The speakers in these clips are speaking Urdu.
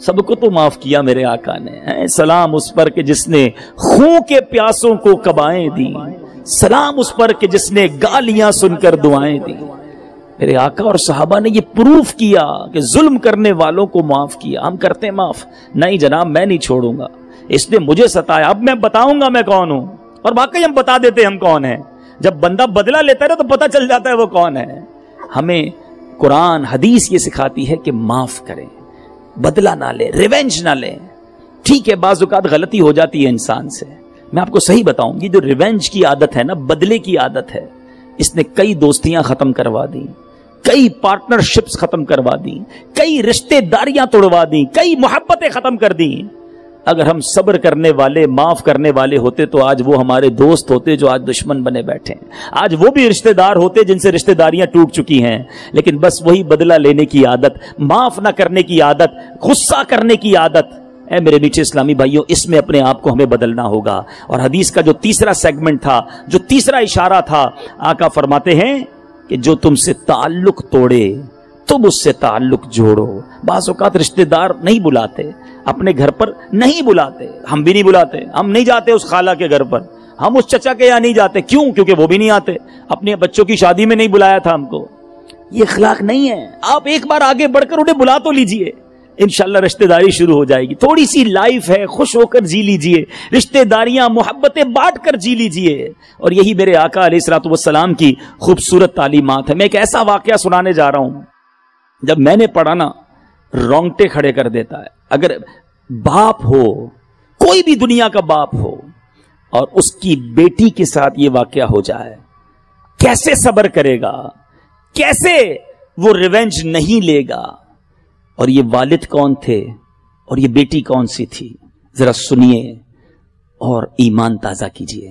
سب کو تو معاف کیا میرے آقا نے. سلام اس پر کہ جس نے خون کے پیاسوں کو کبائیں دی, سلام اس پر کہ جس نے گالیاں سن کر دعائیں دی. میرے آقا اور صحابہ نے یہ پروف کیا کہ ظلم کرنے والوں کو معاف کیا. ہم کرتے ہیں معاف؟ نہیں جناب, میں نہیں چھوڑوں گا, اس نے مجھے ستایا, اب میں بتاؤں گا میں کون ہوں. اور واقعی ہم بتا دیتے ہم کون ہیں. جب بندہ بدلہ لیتا ہے تو پتہ چل جاتا ہے وہ کون ہے. ہمیں قرآن حدیث یہ سکھاتی ہے کہ معاف کریں, بدلہ نہ لیں, ریونج نہ لیں. ٹھیک ہے بعض اوقات غلطی ہو جاتی ہے انسان سے. میں آپ کو صحیح بتاؤں, یہ جو ریونج کی عادت ہے نا, بدلے کی عادت ہے, اس نے کئی دوستیاں ختم کروا دی, کئی پارٹنرشپس ختم کروا دی, کئی رشتے داریاں توڑوا دی, کئی محبتیں ختم کر دی. اگر ہم صبر کرنے والے, معاف کرنے والے ہوتے تو آج وہ ہمارے دوست ہوتے جو آج دشمن بنے بیٹھے ہیں. آج وہ بھی رشتے دار ہوتے جن سے رشتے داریاں ٹوٹ چکی ہیں. لیکن بس وہی بدلہ لینے کی عادت, معاف نہ کرنے کی عادت, غصہ کرنے کی عادت. اے میرے میٹھے اسلامی بھائیوں, اس میں اپنے آپ کو ہمیں بدلنا ہوگا. اور حدیث کا جو تیسرا سیگمنٹ تھا, جو تیسرا اشارہ تھا, آقا فرماتے ہیں کہ جو تم سے تعلق توڑے تم اس سے تعلق جوڑو. بعض اوقات رشتے دار نہیں بلاتے, اپنے گھر پر نہیں بلاتے, ہم بھی نہیں بلاتے, ہم نہیں جاتے اس خالہ کے گھر پر, ہم اس چچا کے یہاں نہیں جاتے. کیوں؟ کیونکہ وہ بھی نہیں آتے. اپنے بچوں کی شادی میں نہیں بلایا تھا ہم کو. یہ اخلاق نہیں ہے. آپ ایک بار آگے بڑھ کر انہیں بلا تو لیجئے, انشاءاللہ رشتہ داری شروع ہو جائے گی. تھوڑی سی لائف ہے, خوش ہو کر جی لیجئے, رشتہ داریاں محبتیں بانٹ کر جی لیجئے. اور یہی میرے آقا علیہ الصلوۃ والسلام کی خوبصورت تعلیمات ہے. میں ایک ایسا واقعہ سنانے جا رہا ہوں, جب میں نے پڑھا نا رونگٹے کھڑے کر دیتا ہے. اگر باپ ہو, کوئی بھی دنیا کا باپ ہو, اور اس کی بیٹی کے ساتھ یہ واقعہ ہو جائے, کیسے صبر کرے گا, کیسے وہ ریونج نہیں لے گا. اور یہ والد کون تھے اور یہ بیٹی کون سی تھی, ذرا سنیے اور ایمان تازہ کیجئے.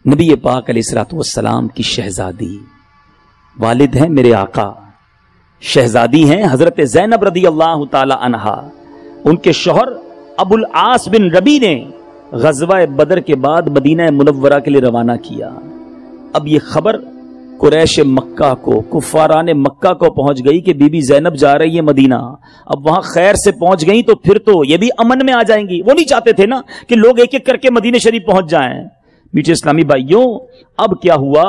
نبی پاک علیہ الصلوۃ والسلام کی شہزادی, والد ہیں میرے آقا, شہزادی ہیں حضرت زینب رضی اللہ تعالی عنہا. ان کے شوہر ابو العاص بن ربی نے غزوہ بدر کے بعد مدینہ منورہ کے لیے روانہ کیا. اب یہ خبر قریش مکہ کو, کفاران مکہ کو پہنچ گئی کہ بی بی زینب جا رہی ہے مدینہ. اب وہاں خیر سے پہنچ گئی تو پھر تو یہ بھی امن میں آ جائیں گی. وہ نہیں چاہتے تھے نا کہ لوگ ایک ایک کر کے مدینہ شریف پہنچ جائیں. میٹھے اسلامی بھائیوں, اب کیا ہوا,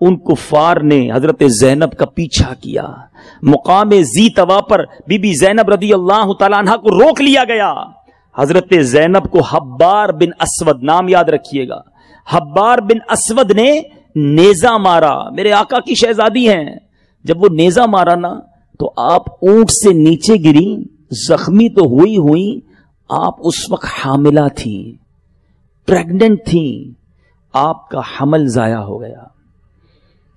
ان کفار نے حضرت زینب کا پیچھا کیا. مقام ذی طوا پر بی بی زینب رضی اللہ تعالیٰ عنہ کو روک لیا گیا. حضرت زینب کو حبار بن اسود, نام یاد رکھیے گا, حبار بن اسود نے نیزہ مارا. میرے آقا کی شہزادی ہیں. جب وہ نیزہ مارا نا تو آپ اونٹ سے نیچے گری, زخمی تو ہوئی, آپ اس وقت حاملہ تھی, پریگننٹ تھی, آپ کا حمل ضائع ہو گیا.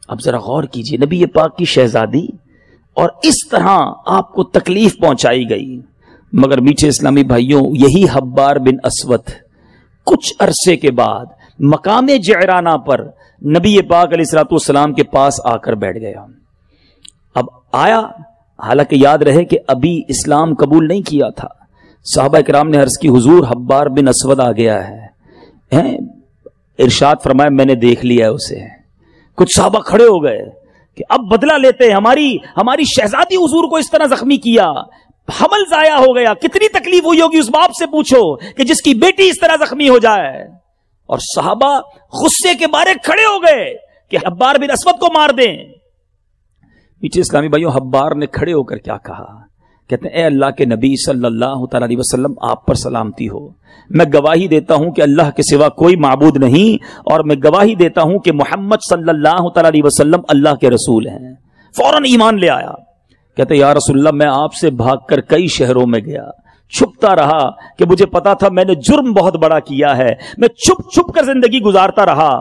اب ذرا غور کیجئے, نبی پاک کی شہزادی, اور اس طرح آپ کو تکلیف پہنچائی گئی. مگر میٹھے اسلامی بھائیوں, یہی حبار بن اسود کچھ عرصے کے بعد مقام جعرانہ پر نبی پاک علیہ الصلوۃ والسلام کے پاس آ کر بیٹھ گیا. اب آیا, حالانکہ یاد رہے کہ ابھی اسلام قبول نہیں کیا تھا. صحابہ کرام نے عرض کی, حضور حبار بن اسود آ گیا ہے. ارشاد فرمایا, میں نے دیکھ لیا ہے اسے. کچھ صحابہ کھڑے ہو گئے کہ اب بدلہ لیتے ہیں, ہماری شہزادی حضور کو اس طرح زخمی کیا, حمل ضائع ہو گیا, کتنی تکلیف ہوئی ہوگی اس باپ سے پوچھو کہ جس کی بیٹی اس طرح زخمی ہو جائے. اور صحابہ غصے کے مارے کھڑے ہو گئے کہ حبار بن اسود کو مار دیں. میٹھے اسلامی بھائیوں, حبار نے کھڑے ہو کر کیا کہا, کہتے ہیں اے اللہ کے نبی صلی اللہ تعالی علیہ وسلم, آپ پر سلامتی ہو. میں گواہی دیتا ہوں کہ اللہ کے سوا کوئی معبود نہیں, اور میں گواہی دیتا ہوں کہ محمد صلی اللہ تعالی علیہ وسلم اللہ کے رسول ہیں. فوراً ایمان لے آیا. کہتے یا رسول اللہ, میں آپ سے بھاگ کر کئی شہروں میں گیا, چھپتا رہا کہ مجھے پتا تھا میں نے جرم بہت بڑا کیا ہے, میں چھپ کر زندگی گزارتا رہا,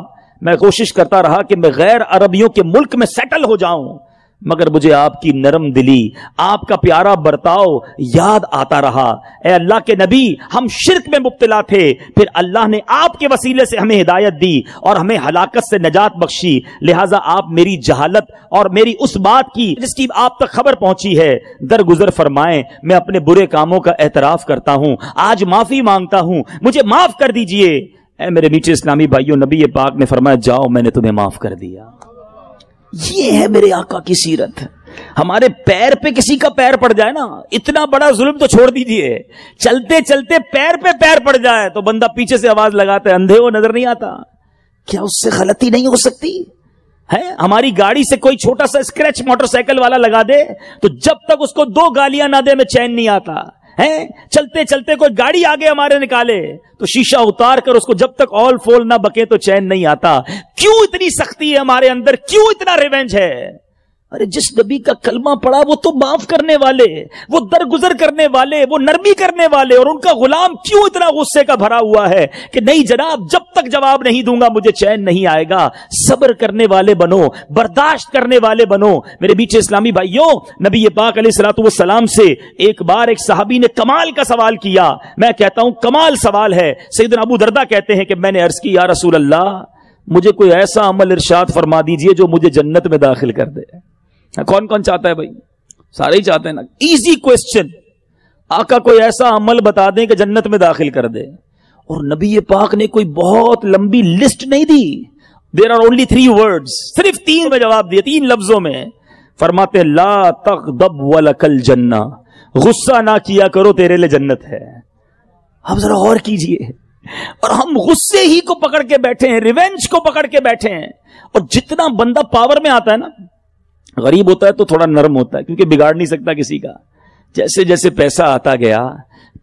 میں کوشش کرتا رہا کہ میں غیر عربیوں کے ملک میں سیٹل ہو جاؤں, مگر مجھے آپ کی نرم دلی, آپ کا پیارا برتاؤ یاد آتا رہا. اے اللہ کے نبی, ہم شرک میں مبتلا تھے, پھر اللہ نے آپ کے وسیلے سے ہمیں ہدایت دی اور ہمیں ہلاکت سے نجات بخشی, لہٰذا آپ میری جہالت اور میری اس بات کی جس کی آپ تک خبر پہنچی ہے درگزر فرمائیں. میں اپنے برے کاموں کا اعتراف کرتا ہوں, آج معافی مانگتا ہوں, مجھے معاف کر دیجئے. اے میرے میٹھے اسلامی بھائیوں, نبی پاک نے فرمایا, جاؤ میں نے تمہیں معاف کر دیا. یہ ہے میرے آقا کی سیرت. ہمارے پیر پہ کسی کا پیر پڑ جائے نا، اتنا بڑا ظلم تو چھوڑ دیجئے، چلتے چلتے پیر پہ پیر پڑ جائے تو بندہ پیچھے سے آواز لگاتا ہے اندھے ہو نظر نہیں آتا. کیا اس سے غلطی نہیں ہو سکتی ہے؟ ہماری گاڑی سے کوئی چھوٹا سا اسکریچ موٹر سائیکل والا لگا دے تو جب تک اس کو 2 گالیاں نہ دے میں چین نہیں آتا ہے. چلتے چلتے کوئی گاڑی آگے ہمارے نکالے تو شیشہ اتار کر اس کو جب تک آل فول نہ بکے تو چین نہیں آتا. کیوں اتنی سختی ہے ہمارے اندر؟ کیوں اتنا ریونج ہے؟ ارے جس نبی کا کلمہ پڑا وہ تو معاف کرنے والے، وہ درگزر کرنے والے، وہ نرمی کرنے والے، اور ان کا غلام کیوں اتنا غصے کا بھرا ہوا ہے کہ نہیں جناب جب تک جواب نہیں دوں گا مجھے چین نہیں آئے گا. صبر کرنے والے بنو، برداشت کرنے والے بنو. میرے بیچ اسلامی بھائیوں، نبی پاک علیہ الصلوۃ والسلام سے ایک بار ایک صحابی نے کمال کا سوال کیا. میں کہتا ہوں کمال سوال ہے. سیدنا ابو دردہ کہتے ہیں کہ میں نے عرض کی یا رسول اللہ مجھے کوئی ایسا عمل ارشاد فرما دیجئے جو مجھے جنت میں داخل کر دے. کون کون چاہتا ہے بھائی؟ سارے ہی چاہتے ہیں نا. ایزی کوسچن، آقا کوئی ایسا عمل بتا دیں کہ جنت میں داخل کر دے. اور نبی پاک نے کوئی بہت لمبی لسٹ نہیں دی. دیر آر اونلی 3 words، صرف 3 میں جواب دیے، 3 لفظوں میں. فرماتے لا تغضب ولک الجنہ، غصہ نہ کیا کرو تیرے لئے جنت ہے. اب ذرا غور کیجئے، اور ہم غصے ہی کو پکڑ کے بیٹھے ہیں، ریونج کو پکڑ کے بیٹھے ہیں. اور جتنا بندہ پاور میں آتا ہے نا، غریب ہوتا ہے تو تھوڑا نرم ہوتا ہے کیونکہ بگاڑ نہیں سکتا کسی کا. جیسے جیسے پیسہ آتا گیا،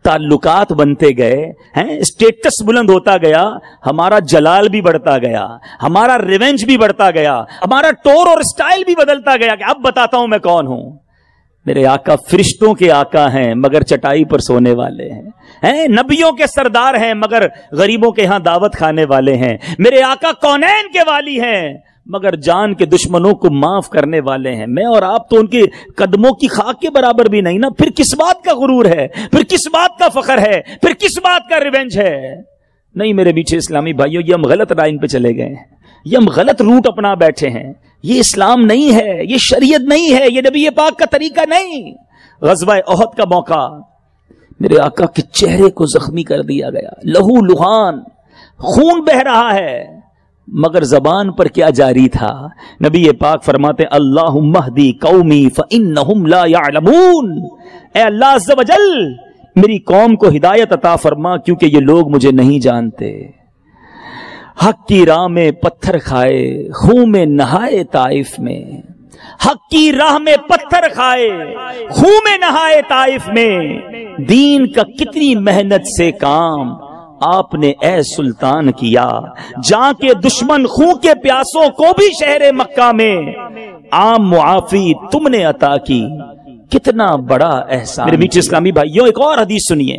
تعلقات بنتے گئے ہیں، اسٹیٹس بلند ہوتا گیا، ہمارا جلال بھی بڑھتا گیا، ہمارا ریونج بھی بڑھتا گیا، ہمارا ٹور اور اسٹائل بھی بدلتا گیا کہ اب بتاتا ہوں میں کون ہوں. میرے آقا فرشتوں کے آقا ہیں مگر چٹائی پر سونے والے ہیں، نبیوں کے سردار ہیں مگر غریبوں کے ہاں دعوت کھانے والے ہیں. میرے آقا کونین کے والی ہیں مگر جان کے دشمنوں کو معاف کرنے والے ہیں. میں اور آپ تو ان کے قدموں کی خاک کے برابر بھی نہیں نا. پھر کس بات کا غرور ہے؟ پھر کس بات کا فخر ہے؟ پھر کس بات کا ریونج ہے؟ نہیں میرے پیچھے اسلامی بھائیوں، یہ ہم غلط لائن پہ چلے گئے ہیں، یہ ہم غلط روٹ اپنا بیٹھے ہیں. یہ اسلام نہیں ہے، یہ شریعت نہیں ہے، یہ نبی پاک کا طریقہ نہیں. غزوہ احد کا موقع، میرے آقا کے چہرے کو زخمی کر دیا گیا، لہو لہان، خون بہ رہا ہے، مگر زبان پر کیا جاری تھا؟ نبی پاک فرماتے اللہم اہدی قومی فانہم لا یعلمون. اے اللہ عز و جل میری قوم کو ہدایت عطا فرما کیونکہ یہ لوگ مجھے نہیں جانتے. حق کی راہ میں پتھر کھائے، خون میں نہائے طائف میں. حق کی راہ میں پتھر کھائے، خون میں نہائے طائف میں. دین کا کتنی محنت سے کام آپ نے اے سلطان کیا، جہاں کے دشمن خون کے پیاسوں کو بھی شہر مکہ میں عام معافی تم نے عطا کی. کتنا بڑا احسان. میرے میٹھے اسلامی بھائیوں، ایک اور حدیث سنیے.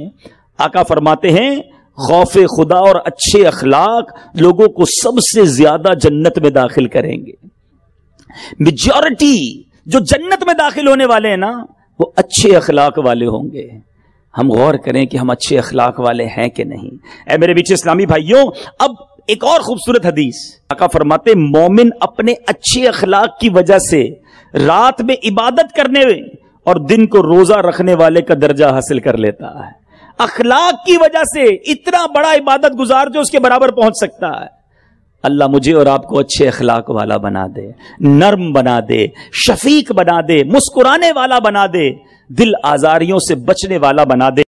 آقا فرماتے ہیں خوف خدا اور اچھے اخلاق لوگوں کو سب سے زیادہ جنت میں داخل کریں گے. میجورٹی جو جنت میں داخل ہونے والے ہیں نا وہ اچھے اخلاق والے ہوں گے. ہم غور کریں کہ ہم اچھے اخلاق والے ہیں کہ نہیں. اے میرے بیچ اسلامی بھائیوں، اب ایک اور خوبصورت حدیث. آقا فرماتے مومن اپنے اچھے اخلاق کی وجہ سے رات میں عبادت کرنے اور دن کو روزہ رکھنے والے کا درجہ حاصل کر لیتا ہے. اخلاق کی وجہ سے اتنا بڑا عبادت گزار جو اس کے برابر پہنچ سکتا ہے. اللہ مجھے اور آپ کو اچھے اخلاق والا بنا دے، نرم بنا دے، شفیق بنا دے، مسکرانے والا بنا دے، دل آزاریوں سے بچنے والا بنا دے.